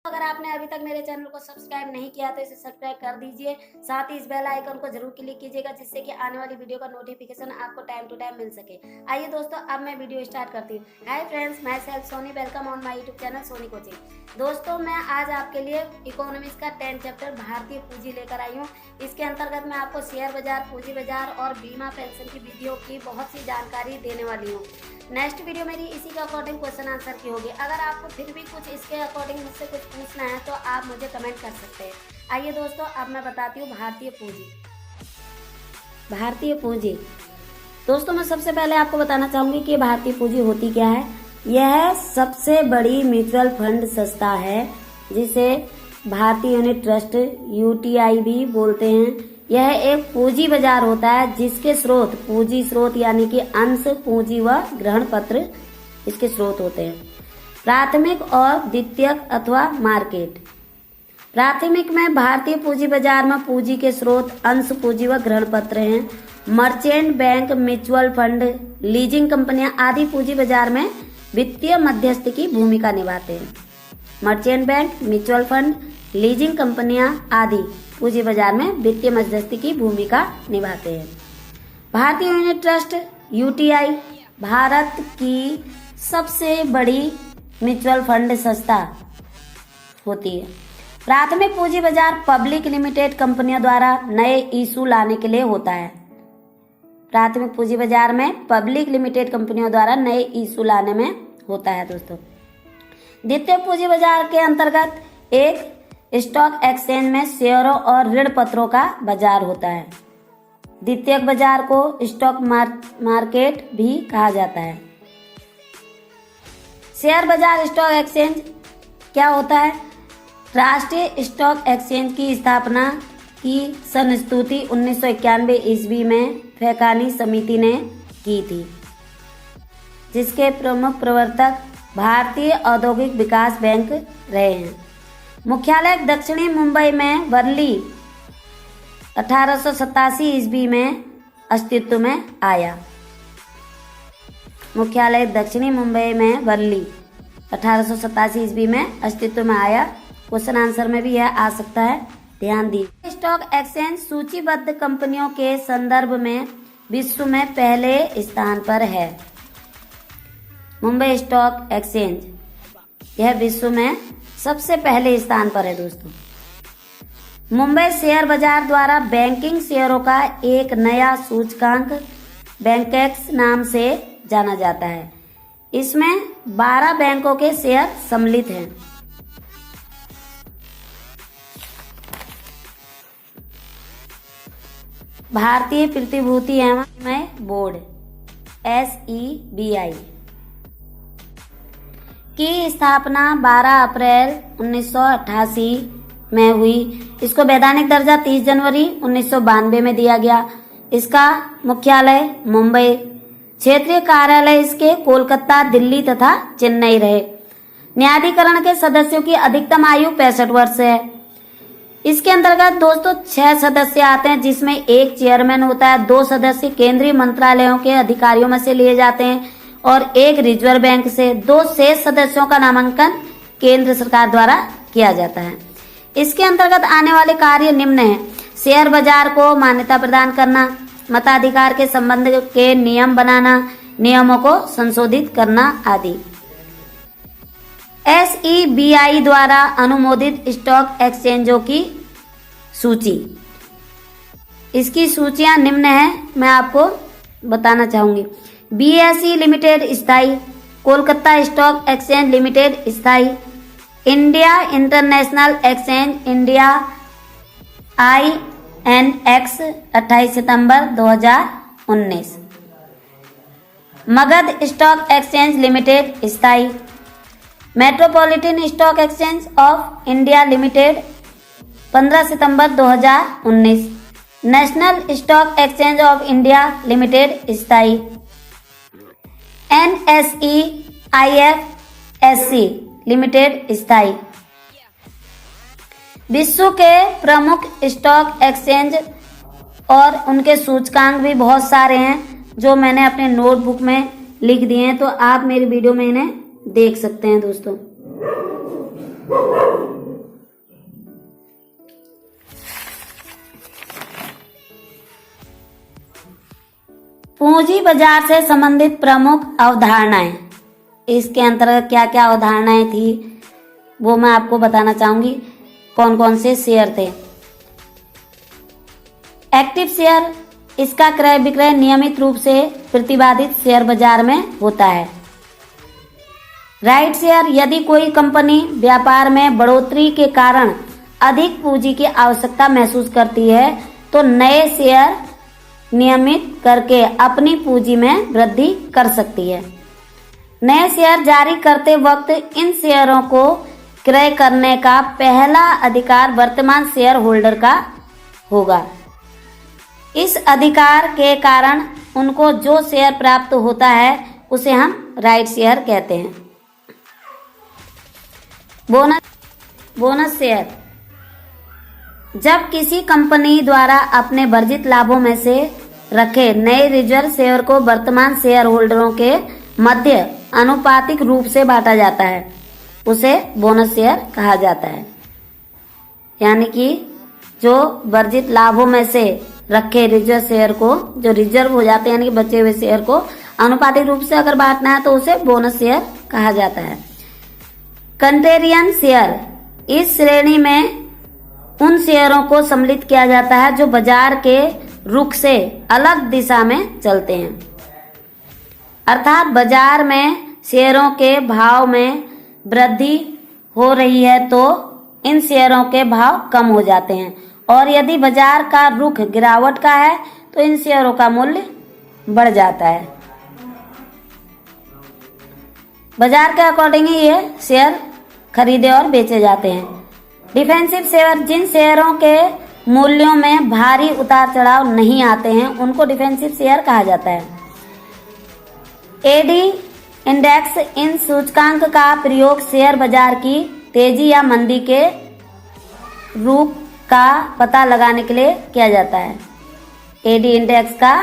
अगर आपने अभी तक मेरे चैनल को सब्सक्राइब नहीं किया तो इसे सब्सक्राइब कर दीजिए। साथ ही इस बेल आइकन को जरूर क्लिक कीजिएगा जिससे कि आने वाली वीडियो का नोटिफिकेशन आपको टाइम टू टाइम मिल सके। आइए दोस्तों, अब मैं वीडियो स्टार्ट करती हूँ। Hi friends, myself Soni, welcome on my YouTube channel Soni coaching. दोस्तों, मैं आज आपके लिए इकोनॉमिक्स का 10th चैप्टर भारतीय पूंजी लेकर आई हूँ। इसके अंतर्गत मैं आपको शेयर बाजार, पूंजी बाजार और बीमा पेंशन की विधियों की बहुत सी जानकारी देने वाली हूँ। नेक्स्ट वीडियो मेरी इसी के अकॉर्डिंग क्वेश्चन आंसर की होगी। अगर आपको फिर भी कुछ इसके अकॉर्डिंग मुझसे कुछ पूछना है तो आप मुझे कमेंट कर सकते हैं। आइए दोस्तों, अब मैं बताती हूँ भारतीय पूंजी। दोस्तों, मैं सबसे पहले आपको बताना चाहूंगी कि भारतीय पूंजी होती क्या है। यह सबसे बड़ी म्यूचुअल फंड संस्था है जिसे भारतीय यूनिट ट्रस्ट UTI भी बोलते हैं। यह एक पूंजी बाजार होता है जिसके स्रोत पूंजी स्रोत यानी कि अंश, पूंजी व ग्रहण पत्र इसके स्रोत होते हैं। प्राथमिक और द्वितीयक अथवा मार्केट। प्राथमिक में भारतीय पूंजी बाजार में पूंजी के स्रोत अंश, पूंजी व ग्रहण पत्र हैं। Merchant bank, mutual fund, leasing कंपनियां आदि पूंजी बाजार में वित्तीय मध्यस्थ की भूमिका निभाते हैं। Merchant bank, mutual fund, leasing कंपनियां आदि पूंजी बाजार में वित्तीय मध्यस्थी की भूमिका निभाते हैं। भारतीय यूनिट ट्रस्ट UTI भारत की सबसे बड़ी म्यूचुअल फंड संस्था होती है। प्राथमिक पूंजी बाजार पब्लिक लिमिटेड कंपनियों द्वारा नए इशू लाने के लिए होता है। प्राथमिक पूंजी बाजार में पब्लिक लिमिटेड कंपनियों द्वारा नए इशू लाने में होता है दोस्तों। द्वितीय पूंजी बाजार के अंतर्गत एक स्टॉक एक्सचेंज में शेयरों और ऋण पत्रों का बाजार होता है। द्वितीयक बाजार को स्टॉक मार्केट भी कहा जाता है। शेयर बाजार स्टॉक एक्सचेंज क्या होता है? राष्ट्रीय स्टॉक एक्सचेंज की स्थापना की संस्तुति 1991 ईस्वी में फैकानी समिति ने की थी, जिसके प्रमुख प्रवर्तक भारतीय औद्योगिक विकास बैंक रहे हैं। मुख्यालय दक्षिणी मुंबई में वर्ली 1887 ईस्वी में अस्तित्व में आया। मुख्यालय दक्षिणी मुंबई में वर्ली 1887 ईस्वी में अस्तित्व में आया। क्वेश्चन आंसर में भी यह आ सकता है, ध्यान दीजिए। स्टॉक एक्सचेंज सूचीबद्ध कंपनियों के संदर्भ में विश्व में पहले स्थान पर है। मुंबई स्टॉक एक्सचेंज यह विश्व में सबसे पहले स्थान पर है दोस्तों। मुंबई शेयर बाजार द्वारा बैंकिंग शेयरों का एक नया सूचकांक बैंकेक्स नाम से जाना जाता है। इसमें 12 बैंकों के शेयर सम्मिलित हैं। भारतीय प्रतिभूति एवं बोर्ड SEBI की स्थापना 12 अप्रैल 1988 में हुई। इसको वैधानिक दर्जा 30 जनवरी 1992 में दिया गया। इसका मुख्यालय मुंबई, क्षेत्रीय कार्यालय इसके कोलकाता, दिल्ली तथा चेन्नई रहे। न्यायाधिकरण के सदस्यों की अधिकतम आयु 65 वर्ष है। इसके अंतर्गत दोस्तों 6 सदस्य आते हैं, जिसमें एक चेयरमैन होता है, 2 सदस्य केंद्रीय मंत्रालयों के अधिकारियों में से लिए जाते हैं और एक रिजर्व बैंक से। 2 शेष सदस्यों का नामांकन केंद्र सरकार द्वारा किया जाता है। इसके अंतर्गत आने वाले कार्य निम्न हैं: शेयर बाजार को मान्यता प्रदान करना, मताधिकार के संबंध के नियम बनाना, नियमों को संशोधित करना आदि। SEBI द्वारा अनुमोदित स्टॉक एक्सचेंजों की सूची। इसकी सूचियां निम्न है, मैं आपको बताना चाहूंगी। BSE लिमिटेड स्थायी, कोलकाता स्टॉक एक्सचेंज लिमिटेड स्थायी, India international exchange India INX 28 सितंबर 2019, मगध स्टॉक एक्सचेंज लिमिटेड स्थायी, metropolitan stock exchange of India limited 15 September 2019, national stock exchange of India limited स्थायी, NSE IFSC लिमिटेड स्थायी। विश्व के प्रमुख स्टॉक एक्सचेंज और उनके सूचकांक भी बहुत सारे हैं जो मैंने अपने नोटबुक में लिख दिए हैं, तो आप मेरी वीडियो में इन्हें देख सकते हैं दोस्तों। पूंजी बाजार से संबंधित प्रमुख अवधारणाएं, इसके अंतर्गत क्या क्या अवधारणाएं थी वो मैं आपको बताना चाहूंगी। कौन कौन से शेयर थे। एक्टिव शेयर, इसका क्रय विक्रय नियमित रूप से प्रतिपादित शेयर बाजार में होता है। राइट शेयर, यदि कोई कंपनी व्यापार में बढ़ोतरी के कारण अधिक पूंजी की आवश्यकता महसूस करती है तो नए शेयर नियमित करके अपनी पूंजी में वृद्धि कर सकती है। नए शेयर जारी करते वक्त इन शेयरों को क्रय करने का पहला अधिकार वर्तमान शेयर होल्डर का होगा। इस अधिकार के कारण उनको जो शेयर प्राप्त होता है उसे हम राइट शेयर कहते हैं। बोनस शेयर, जब किसी कंपनी द्वारा अपने वर्जित लाभों में से रखे नए रिजर्व शेयर को वर्तमान शेयर होल्डरों के मध्य अनुपातिक रूप से बांटा जाता है उसे बोनस शेयर कहा जाता है। यानी कि जो वर्जित लाभों में से रखे रिजर्व शेयर को, जो रिजर्व हो जाते हैं यानी कि बचे हुए शेयर को अनुपातिक रूप से अगर बांटना है तो उसे बोनस शेयर कहा जाता है। कंट्रेरियन शेयर, इस श्रेणी में उन शेयरों को सम्मिलित किया जाता है जो बाजार के रुख से अलग दिशा में चलते हैं। अर्थात बाजार में शेयरों के भाव में वृद्धि हो रही है तो इन शेयरों के भाव कम हो जाते हैं और यदि बाजार का रुख गिरावट का है तो इन शेयरों का मूल्य बढ़ जाता है। बाजार के अकॉर्डिंग ही ये शेयर खरीदे और बेचे जाते हैं। डिफेंसिव शेयर, जिन शेयरों के मूल्यों में भारी उतार चढ़ाव नहीं आते हैं उनको डिफेंसिव शेयर कहा जाता है। एडी इंडेक्स, इन सूचकांक का प्रयोग शेयर बाजार की तेजी या मंदी के रुख का पता लगाने के लिए किया जाता है। एडी इंडेक्स का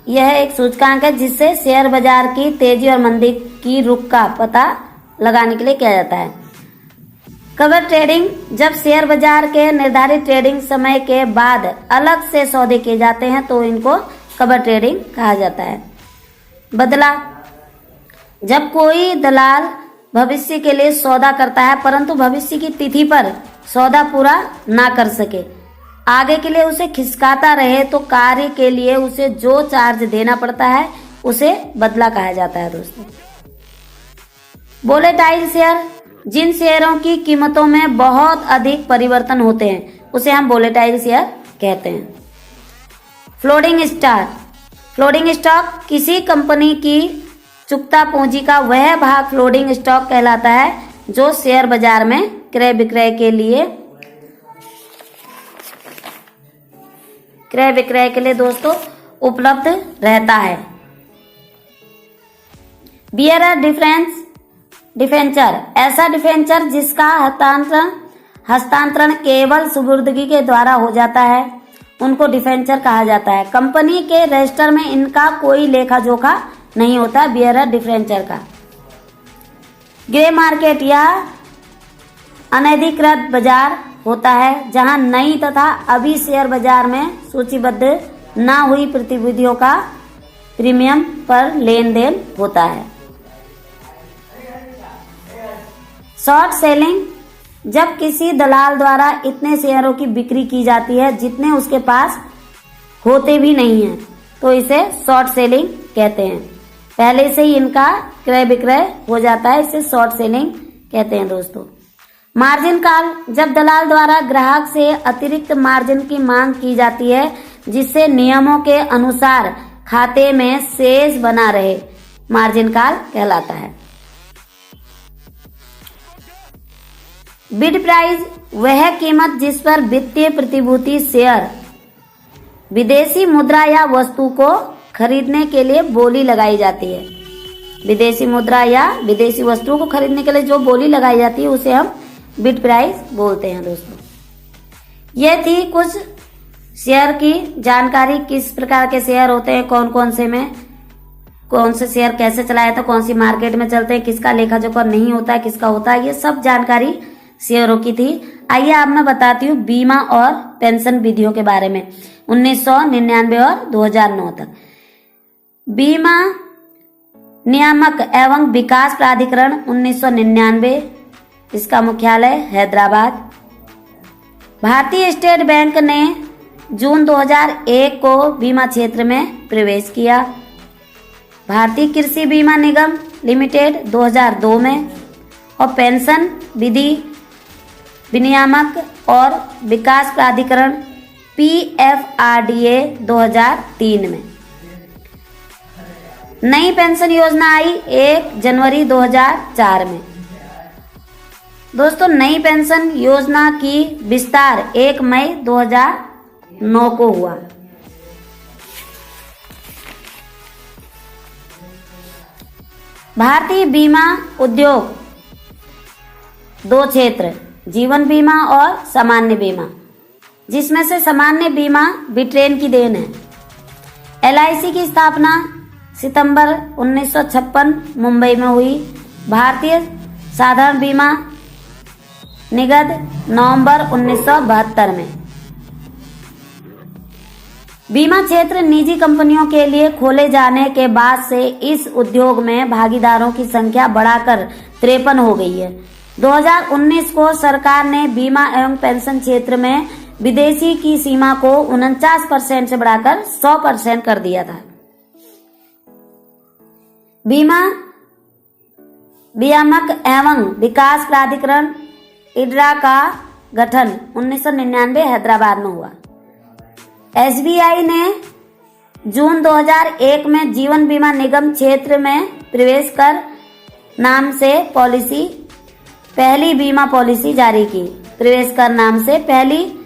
यह एक सूचकांक है जिससे शेयर बाजार की तेजी और मंदी की रुख का पता लगाने के लिए किया जाता है। कवर ट्रेडिंग, जब शेयर बाजार के निर्धारित ट्रेडिंग समय के बाद अलग से सौदे किए जाते हैं तो इनको कवर ट्रेडिंग कहा जाता है। बदला, जब कोई दलाल भविष्य के लिए सौदा करता है परंतु भविष्य की तिथि पर सौदा पूरा ना कर सके, आगे के लिए उसे खिसकाता रहे तो कार्य के लिए उसे जो चार्ज देना पड़ता है उसे बदला कहा जाता है। दोस्तों, वोलेटाइल शेयर, जिन शेयरों की कीमतों में बहुत अधिक परिवर्तन होते हैं उसे हम वोलेटाइल शेयर कहते हैं। फ्लोटिंग स्टॉक, किसी कंपनी की चुकता पूंजी का वह भाग फ्लोटिंग स्टॉक कहलाता है जो शेयर बाजार में क्रय विक्रय के लिए दोस्तों उपलब्ध रहता है। बियरर डिफेंचर, ऐसा डिफेंचर जिसका हस्तांतरण केवल सुपुर्दगी के द्वारा हो जाता है उनको डिफेंचर कहा जाता है। कंपनी के रजिस्टर में इनका कोई लेखा जोखा नहीं होता बियरर डिफेंचर का। ग्रे मार्केट या अनधिकृत बाजार होता है जहां नई तथा अभी शेयर बाजार में सूचीबद्ध ना हुई प्रतिभूतियों का प्रीमियम पर लेन देन होता है। शॉर्ट सेलिंग, जब किसी दलाल द्वारा इतने शेयरों की बिक्री की जाती है जितने उसके पास होते भी नहीं हैं तो इसे शॉर्ट सेलिंग कहते हैं। पहले से ही इनका क्रय विक्रय हो जाता है, इसे शॉर्ट सेलिंग कहते हैं। दोस्तों, मार्जिन कॉल, जब दलाल द्वारा ग्राहक से अतिरिक्त मार्जिन की मांग की जाती है जिससे नियमों के अनुसार खाते में शेष बना रहे, मार्जिन कॉल कहलाता है। बिड प्राइस, वह कीमत जिस पर वित्तीय प्रतिभूति शेयर विदेशी मुद्रा या वस्तु को खरीदने के लिए बोली लगाई जाती है। विदेशी मुद्रा या विदेशी वस्तु को खरीदने के लिए जो बोली लगाई जाती है उसे हम बिड प्राइस बोलते हैं। दोस्तों, ये थी कुछ शेयर की जानकारी, किस प्रकार के शेयर होते हैं, कौन कौन से में कौन से शेयर कैसे चलाया था, कौन सी मार्केट में चलते हैं, किसका लेखा जोखा नहीं होता है, किसका होता है, ये सब जानकारी शेयरों की थी। आइए अब मैं बताती हूँ बीमा और पेंशन विधियों के बारे में। 1999 और 2009 तक। बीमा नियामक एवं विकास प्राधिकरण 1999, इसका मुख्यालय हैदराबाद। भारतीय स्टेट बैंक ने जून 2001 को बीमा क्षेत्र में प्रवेश किया। भारतीय कृषि बीमा निगम लिमिटेड 2002 में और पेंशन विधि विनियामक और विकास प्राधिकरण PFRDA 2003 में। नई पेंशन योजना आई 1 जनवरी 2004 में। दोस्तों, नई पेंशन योजना की विस्तार 1 मई 2009 को हुआ। भारतीय बीमा उद्योग 2 क्षेत्र, जीवन बीमा और सामान्य बीमा, जिसमें से सामान्य बीमा ब्रिटेन की देन है। LIC की स्थापना सितंबर 1956 मुंबई में हुई। भारतीय साधारण बीमा निगद नवंबर 1972 में। बीमा क्षेत्र निजी कंपनियों के लिए खोले जाने के बाद से इस उद्योग में भागीदारों की संख्या बढ़ाकर 53 हो गई है। 2019 को सरकार ने बीमा एवं पेंशन क्षेत्र में विदेशी की सीमा को 49% से बढ़ाकर 100% कर दिया था। बीमा नियामक एवं विकास प्राधिकरण IDRA का गठन 1999 हैदराबाद में हुआ। SBI ने जून 2001 में जीवन बीमा निगम क्षेत्र में प्रवेश कर नाम से पहली बीमा पॉलिसी जारी की। प्रवेश कर नाम से पहली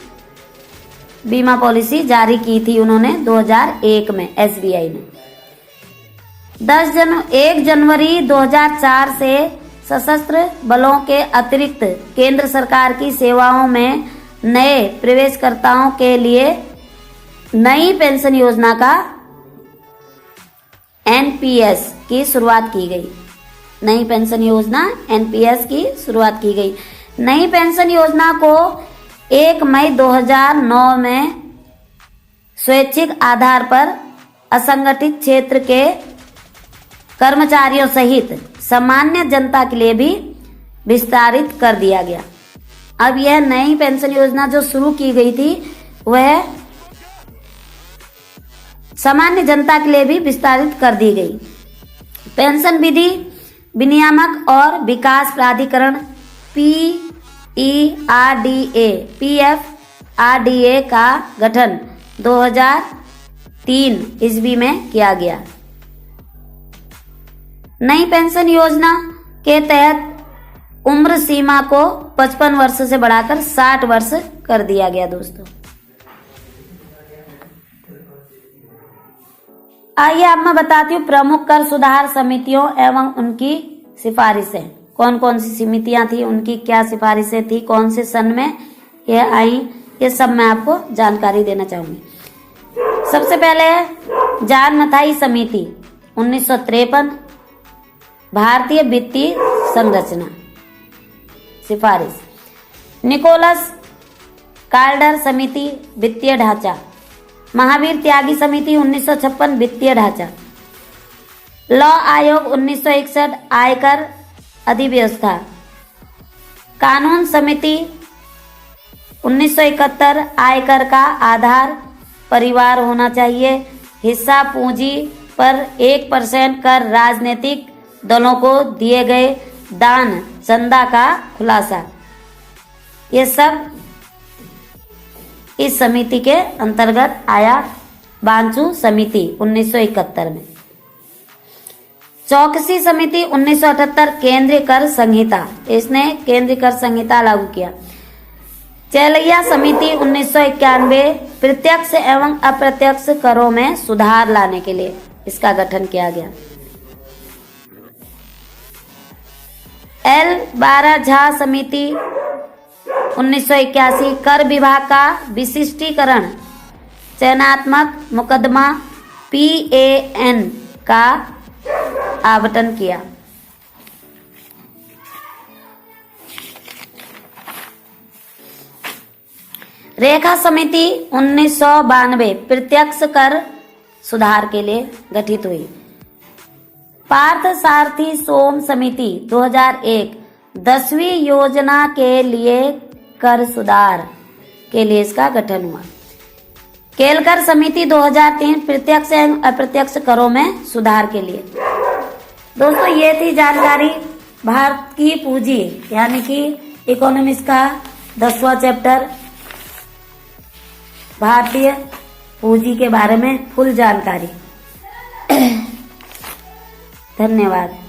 बीमा पॉलिसी जारी की थी उन्होंने 2001 में SBI ने। 1 जनवरी 2004 से सशस्त्र बलों के अतिरिक्त केंद्र सरकार की सेवाओं में नए प्रवेशकर्ताओं के लिए नई पेंशन योजना का NPS की शुरुआत की गई। नई पेंशन योजना NPS की शुरुआत की गई। नई पेंशन योजना को 1 मई 2009 में स्वैच्छिक आधार पर असंगठित क्षेत्र के कर्मचारियों सहित सामान्य जनता के लिए भी विस्तारित कर दिया गया। अब यह नई पेंशन योजना जो शुरू की गई थी वह सामान्य जनता के लिए भी विस्तारित कर दी गई। पेंशन विधि विनियामक और विकास प्राधिकरण PFRDA का गठन 2003 ईस्वी में किया गया। नई पेंशन योजना के तहत उम्र सीमा को 55 वर्ष से बढ़ाकर 60 वर्ष कर दिया गया। दोस्तों, आइए अब मैं बताती हूँ प्रमुख कर सुधार समितियों एवं उनकी सिफारिशें। कौन कौन सी समितियां थी, उनकी क्या सिफारिशें थी, कौन से सन में यह आई, ये सब मैं आपको जानकारी देना चाहूंगी। सबसे पहले जॉन मथाई समिति 1953, भारतीय वित्तीय संरचना सिफारिश। निकोलस कार्डर समिति वित्तीय ढांचा। महावीर त्यागी समिति 1956 वित्तीय ढांचा। लॉ आयोग 1961 आयकर अधिव्यवस्था। कानून समिति 1971 आयकर का आधार परिवार होना चाहिए। हिस्सा पूंजी पर 1% कर। राजनीतिक दलों को दिए गए दान चंदा का खुलासा। ये सब इस समिति के अंतर्गत आया। बांचू समिति 1971 में। चौकसी समिति 1978 केंद्रीय कर संहिता, इसने केंद्रीय कर संहिता लागू किया। चेलैया समिति 1991 प्रत्यक्ष एवं अप्रत्यक्ष करों में सुधार लाने के लिए इसका गठन किया गया। L12 झा समिति 1981 कर विभाग का विशिष्टीकरण, चयनात्मक मुकदमा PAN का आवंटन किया। रेखा समिति 1992 प्रत्यक्ष कर सुधार के लिए गठित हुई। पार्थ सारथी सोम समिति 2001 10वीं योजना के लिए कर सुधार के लिए इसका गठन हुआ। केलकर समिति 2003 प्रत्यक्ष एवं अप्रत्यक्ष करों में सुधार के लिए। दोस्तों ये थी जानकारी भारत की पूंजी यानी कि इकोनॉमिक्स का 10वां चैप्टर भारतीय पूंजी के बारे में फुल जानकारी। धन्यवाद।